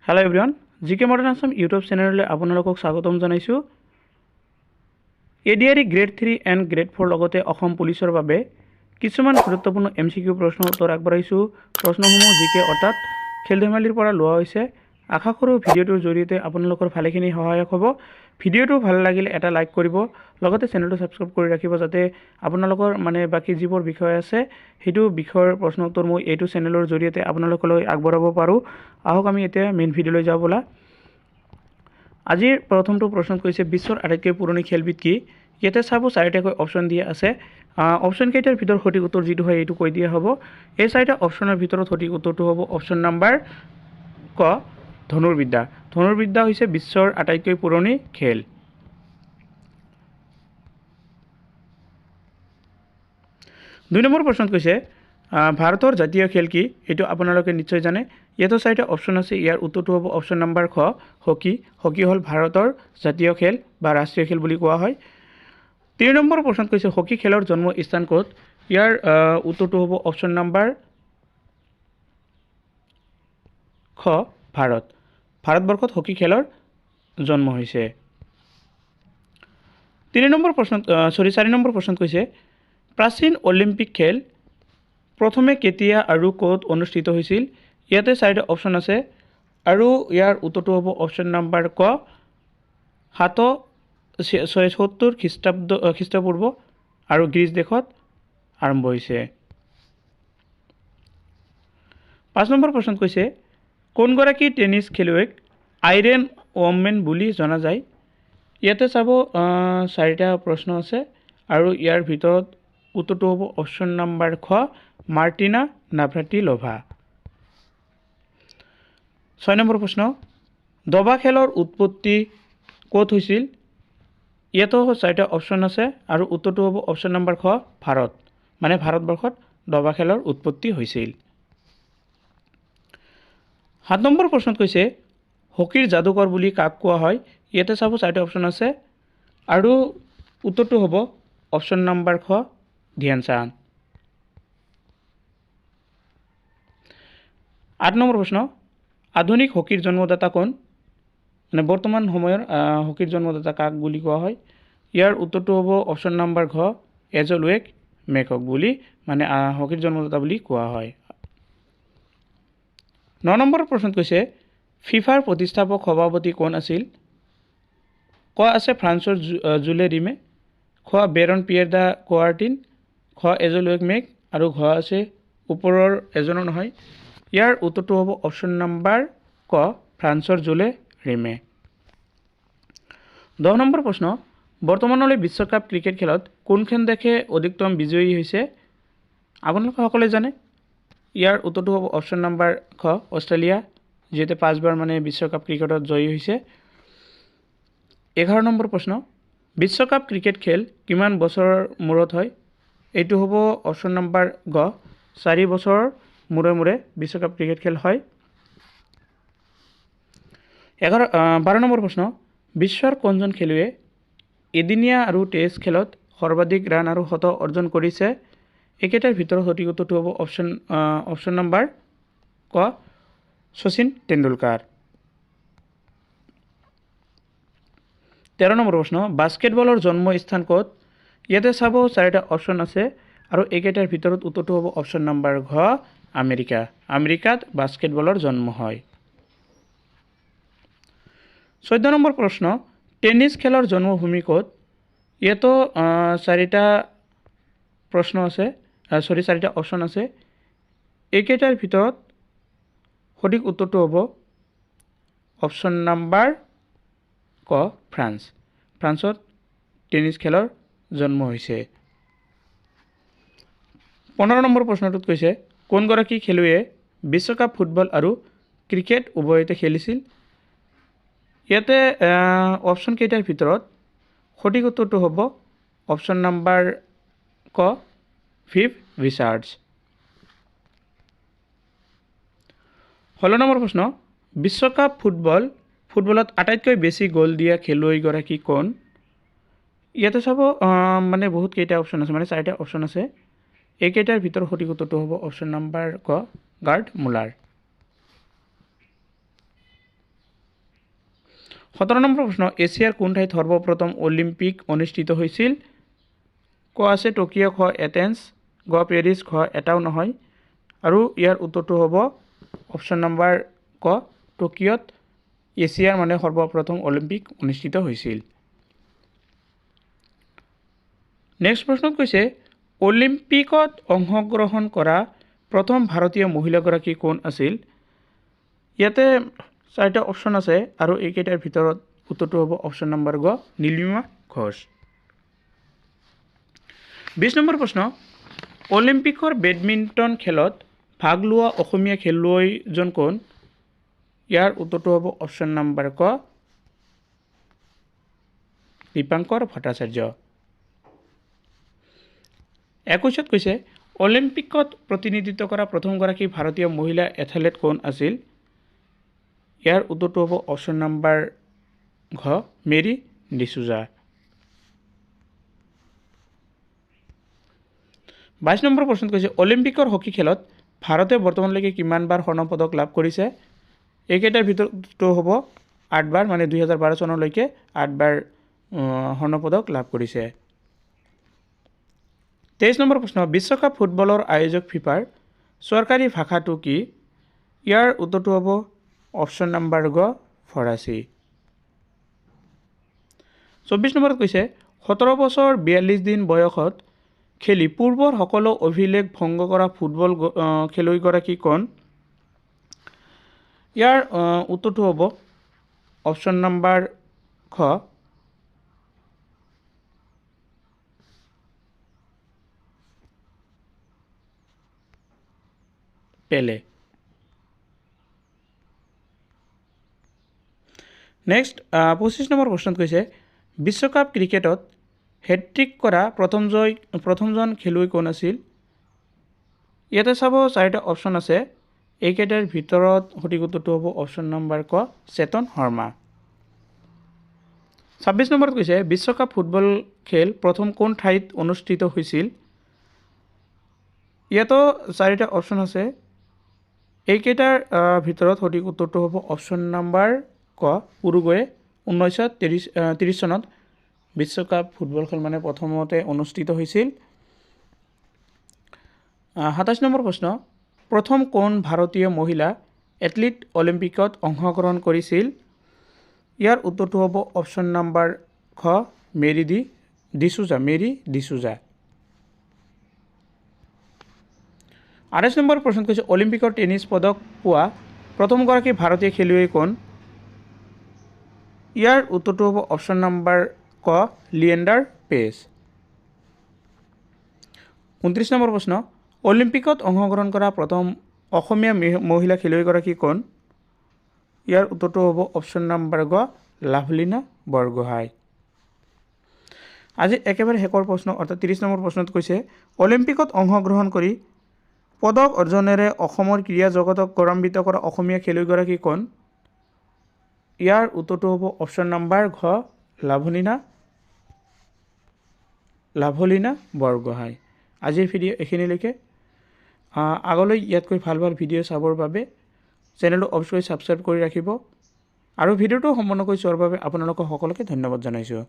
Hello' everyone, জিকে modern Assam YouTube চেনেললৈ আপোনালোকক স্বাগতম জনাইছোঁ। এডিআৰই গ্ৰেড 3 এণ্ড গ্ৰেড 4 লগতে অসম পুলিচৰ বাবে কিছুমান গুৰুত্বপূৰ্ণ MCQ প্ৰশ্নৰ উত্তৰ আগবঢ়াইছোঁ। প্ৰশ্নসমূহ জিকে অৰ্থাৎ খেল ধেমালিৰ পৰা লোৱা হৈছে। আশা কৰোঁ ভিডিঅ'টোৰ জৰিয়তে আপোনালোকৰ ভালেখিনি সহায়ক হ'ব। ভিডিঅ'টো ভাল লাগিলে এটা লাইক কৰিব, লগতে চেনেলটো ছাবস্ক্ৰাইব কৰি ৰাখিব যাতে আপোনালোকৰ বাকী যিবোৰ বিষয় আছে সেইটো বিষয়ৰ প্ৰশ্ন উত্তৰ মই এইটো চেনেলৰ জৰিয়তে আপোনালোকলৈ আগবঢ়াব পাৰোঁ। আহক আমি এতিয়া মেইন ভিডিঅ'লৈ যাওঁ ব'লা। আজিৰ প্ৰথমটো প্ৰশ্ন কৈছে বিশ্বৰ আটাইতকৈ পুৰণি খেলবিধ কি? ইয়াতে চাব চাৰিটাকৈ অপশ্যন দিয়া আছে। অপশ্যনকেইটাৰ ভিতৰত সঠিক উত্তৰ যিটো হয় এইটো কৈ দিয়া হ'ব। এই চাৰিটা অপশ্যনৰ ভিতৰত সঠিক উত্তৰটো হ'ব অপশ্যন নাম্বাৰ ক, ধনুৰ্বিদ্যা। ধনুৰ্বিদ্যা হৈছে বিশ্বৰ আটাইতকৈ পুৰণি খেল। দুই নম্বৰ প্ৰশ্ন কৈছে ভাৰতৰ জাতীয় খেল কি? এইটো আপোনালোকে নিশ্চয় জানে। ইয়াতো চাৰিটা অপশ্যন আছে। ইয়াৰ উত্তৰটো হ'ব অপশ্যন নাম্বাৰ খ, হকী। হকী হ'ল ভাৰতৰ জাতীয় খেল বা ৰাষ্ট্ৰীয় খেল বুলি কোৱা হয়। 3 নম্বৰ প্ৰশ্ন কৈছে হকী খেলৰ জন্মস্থান ক'ত? ইয়াৰ উত্তৰটো হ'ব অপশ্যন নাম্বাৰ খ, ভাৰত। ভাৰতবৰ্ষত হকী খেলৰ জন্ম হৈছে। 4 নম্বৰ প্ৰশ্ন কৈছে প্ৰাচীন অলিম্পিক খেল প্ৰথমে কেতিয়া আৰু ক'ত অনুষ্ঠিত হৈছিল? ইয়াতে চাৰিটা অপশ্যন আছে আৰু ইয়াৰ উত্তৰটো হ'ব অপশ্যন নাম্বাৰ ক, 776 খ্ৰীষ্টপূৰ্ব আৰু গ্ৰীচ দেশত আৰম্ভ হৈছে। 5 নম্বৰ প্ৰশ্ন কৈছে কোনগৰাকী টেনিছ খেলুৱৈক আইৰণ ওমেন বুলি জনা যায়? ইয়াতে চাব চাৰিটা প্ৰশ্ন আছে আৰু ইয়াৰ ভিতৰত উত্তৰটো হ'ব অপশ্যন নাম্বাৰ খ, মাৰ্টিনা নাভ্ৰাটিলোভা। 6 নম্বৰ প্ৰশ্ন দবা খেলৰ উৎপত্তি ক'ত হৈছিল? ইয়াতো চাৰিটা অপশ্যন আছে আৰু উত্তৰটো হ'ব অপশ্যন নাম্বাৰ খ, ভাৰত। ভাৰতবৰ্ষত দবা খেলৰ উৎপত্তি হৈছিল। 7 নম্বৰ প্ৰশ্নত কৈছে হকীৰ যাদুকৰ বুলি কাক কোৱা হয়? ইয়াতে চাব চাৰিটা অপশ্যন আছে আৰু উত্তৰটো হ'ব অপশ্যন নাম্বাৰ খ, ধ্যান চাঁদ। 8 নম্বৰ প্ৰশ্ন আধুনিক হকীৰ জন্মদাতা কোন? বৰ্তমান সময়ৰ হকীৰ জন্মদাতা কাক বুলি কোৱা হয়? ইয়াৰ উত্তৰটো হ'ব অপশ্যন নাম্বাৰ ঘ, এজলৱেক মেকক বুলি হকীৰ জন্মদাতা বুলি কোৱা হয়। 9 নম্বৰ প্ৰশ্নত কৈছে ফিফাৰ প্ৰতিষ্ঠাপক সভাপতি কোন আছিল? ক আছে ফ্ৰান্সৰ জুলে ৰিমে, খ বেৰন পিয়েৰ দা কোৱাৰ্টিন, খ এজলৱেক মেক আৰু ঘ আছে ওপৰৰ এজনো নহয়। ইয়াৰ উত্তৰটো হ'ব অপশ্যন নাম্বাৰ ক, ফ্ৰান্সৰ জুলে ৰিমে। 10 নম্বৰ প্ৰশ্ন বৰ্তমানলৈ বিশ্বকাপ ক্ৰিকেট খেলত কোনখন দেশে অধিকতম বিজয়ী হৈছে? আপোনালোকে সকলোৱে জানে। ইয়াৰ উত্তৰটো হ'ব অপশ্যন নাম্বাৰ খ, অষ্ট্ৰেলিয়া, যিহেতু 5 বাৰ বিশ্বকাপ ক্ৰিকেটত জয়ী হৈছে। 11 নম্বৰ প্ৰশ্ন বিশ্বকাপ ক্ৰিকেট খেল কিমান বছৰৰ মূৰত হয়? এইটো হ'ব অপশ্যন নাম্বাৰ গ, 4 বছৰৰ মূৰে মূৰে বিশ্বকাপ ক্ৰিকেট খেল হয়। 12 নম্বৰ প্ৰশ্ন বিশ্বৰ কোনজন খেলুৱৈয়ে এদিনীয়া আৰু টেষ্ট খেলত সৰ্বাধিক ৰান আৰু শতক অৰ্জন কৰিছে? একেটাৰ ভিতৰত সঠিক উত্তৰটো হ'ব অপশ্যন নাম্বাৰ ক, শচীন তেণ্ডুলকাৰ। 13 নম্বৰ প্ৰশ্ন বাস্কেটবলৰ জন্মস্থান ক'ত? ইয়াতে চাব চাৰিটা অপশ্যন আছে আৰু একেটাৰ ভিতৰত উত্তৰটো হ'ব অপশ্যন নাম্বাৰ ঘ, আমেৰিকা। আমেৰিকাত বাস্কেটবলৰ জন্ম হয়। 14 নম্বৰ প্ৰশ্ন টেনিছ খেলৰ জন্মভূমি ক'ত? ইয়াতো চাৰিটা অপশ্যন আছে। এইকেইটাৰ ভিতৰত সঠিক উত্তৰটো হ'ব অপশ্যন নাম্বাৰ ক, ফ্ৰান্স। ফ্ৰান্সত টেনিছ খেলৰ জন্ম হৈছে। 15 নম্বৰ প্ৰশ্নটোত কৈছে কোনগৰাকী খেলুৱৈয়ে বিশ্বকাপ ফুটবল আৰু ক্ৰিকেট উভয়তে খেলিছিল? ইয়াতে অপশ্যন কেইটাৰ ভিতৰত সঠিক উত্তৰটো হ'ব অপশ্যন নাম্বাৰ ক, ভিভ ৰিচাৰ্ডছ। 16 নম্বৰ প্ৰশ্ন বিশ্বকাপ ফুটবলত আটাইতকৈ বেছি গ'ল দিয়া খেলুৱৈগৰাকী কোন? ইয়াতে চাব বহুত কেইটা অপশ্যন আছে, চাৰিটা অপশ্যন আছে। এইকেইটাৰ ভিতৰত সঠিক উত্তৰটো হ'ব অপশ্যন নাম্বাৰ ক, গাৰ্ড মুলাৰ। 17 নম্বৰ প্ৰশ্ন এছিয়াৰ কোন ঠাইত সৰ্বপ্ৰথম অলিম্পিক অনুষ্ঠিত হৈছিল ক আছে টকিঅ' খ এথেন্স গ পেৰিছ খ এটাও নহয় আৰু ইয়াৰ উত্তৰটো হ'ব অপশ্যন নম্বৰ ক টকিঅ'ত এছিয়াৰ মানে সৰ্বপ্ৰথম অলিম্পিক অনুষ্ঠিত হৈছিল নেক্সট প্ৰশ্নত কৈছে অলিম্পিকত অংশগ্ৰহণ কৰা প্ৰথম ভাৰতীয় মহিলাগৰাকী কোন আছিল ইয়াতে চাৰিটা অপশ্যন আছে আৰু এইকেইটাৰ ভিতৰত উত্তৰটো হ'ব অপশ্যন নম্বৰ গ নীলিমা ঘোষ 20 নম্বৰ প্ৰশ্ন অলিম্পিকৰ বেডমিণ্টন খেলত ভাগ লোৱা অসমীয়া খেলুৱৈজন কোন ইয়াৰ উত্তৰটো হ'ব অপশ্যন নম্বৰ ক দীপাংকৰ ভট্টাচাৰ্য 21ত কৈছে অলিম্পিকত প্ৰতিনিধিত্ব কৰা প্ৰথমগৰাকী ভাৰতীয় মহিলা এথলেট কোন আছিল ইয়াৰ উত্তৰটো হ'ব অপশ্যন নম্বৰ ঘ মেৰী ডিচুজা 22 নম্বৰ প্ৰশ্নত কৈছে অলিম্পিকৰ হকী খেলত ভাৰতে বৰ্তমানলৈকে কিমানবাৰ স্বৰ্ণ পদক লাভ কৰিছে এইকেইটাৰ ভিতৰটো হ'ব 8 বাৰ মানে 2012 চনলৈকে 8 বাৰ স্বৰ্ণ পদক লাভ কৰিছে 23 নম্বৰ প্ৰশ্ন বিশ্বকাপ ফুটবলৰ আয়োজক ফিফাৰ চৰকাৰী ভাষাটো কি ইয়াৰ উত্তৰটো হ'ব অপশ্যন নম্বৰ গ ফৰাচী 24 নম্বৰত কৈছে 17 বছৰ 42 দিন বয়সত খেলি পূৰ্বৰ সকলো অভিলেখ ভংগ কৰা ফুটবল খেলুৱৈগৰাকী কোন ইয়াৰ উত্তৰটো হ'ব অপশ্যন নম্বৰ খ পেলে নেক্সট 25 নম্বৰ প্ৰশ্নত কৈছে বিশ্বকাপ ক্ৰিকেটত হেট্ৰিক কৰা প্ৰথমজন খেলুৱৈ কোন আছিল ইয়াতে চাব চাৰিটা অপশ্যন আছে এইকেইটাৰ ভিতৰত সঠিক উত্তৰটো হ'ব অপশ্যন নম্বৰ ক চেতন শৰ্মা 26 নম্বৰত কৈছে বিশ্বকাপ ফুটবল খেল প্ৰথম কোন ঠাইত অনুষ্ঠিত হৈছিল ইয়াতো চাৰিটা অপশ্যন আছে এইকেইটাৰ ভিতৰত সঠিক উত্তৰটো হ'ব অপশ্যন নম্বৰ ক উৰুগুৱে 1930 চনত বিশ্বকাপ ফুটবল খেল মানে প্ৰথমতে অনুষ্ঠিত হৈছিল 27 নম্বৰ প্ৰশ্ন প্ৰথম কোন ভাৰতীয় মহিলা এথলীট অলিম্পিকত অংশগ্ৰহণ কৰিছিল ইয়াৰ উত্তৰটো হ'ব অপশ্যন নম্বৰ খ মেৰী ডিচুজা 28 নম্বৰ প্ৰশ্নত কৈছে অলিম্পিকৰ টেনিছ পদক পোৱা প্ৰথমগৰাকী ভাৰতীয় খেলুৱৈ কোন ইয়াৰ উত্তৰটো হ'ব অপশ্যন নম্বৰ ক লিয়েণ্ডাৰ পেছ 29 নম্বৰ প্ৰশ্ন অলিম্পিকত অংশগ্ৰহণ কৰা প্ৰথম অসমীয়া মহিলা খেলুৱৈগৰাকী কোন ইয়াৰ উত্তৰটো হ'ব অপশ্যন নম্বৰ গ লাভলীনা বৰগোহাঁই আজি একেবাৰে শেষৰ প্ৰশ্ন অৰ্থাৎ 30 নম্বৰ প্ৰশ্নত কৈছে অলিম্পিকত অংশগ্ৰহণ কৰি পদক অৰ্জনেৰে অসমৰ ক্ৰীড়া জগতক গৌৰৱান্বিত কৰা অসমীয়া খেলুৱৈগৰাকী কোন ইয়াৰ উত্তৰটো হ'ব অপশ্যন নম্বৰ ঘ লাভলীনা বৰগোহাঁই আজিৰ ভিডিঅ' এইখিনিলৈকে আগলৈ ইয়াতকৈ ভাল ভাল ভিডিঅ' চাবৰ বাবে চেনেলটো অৱশ্যই ছাবস্ক্ৰাইব কৰি ৰাখিব আৰু ভিডিঅ'টো সম্পূৰ্ণকৈ চোৱাৰ বাবে আপোনালোকক সকলোকে ধন্যবাদ জনাইছোঁ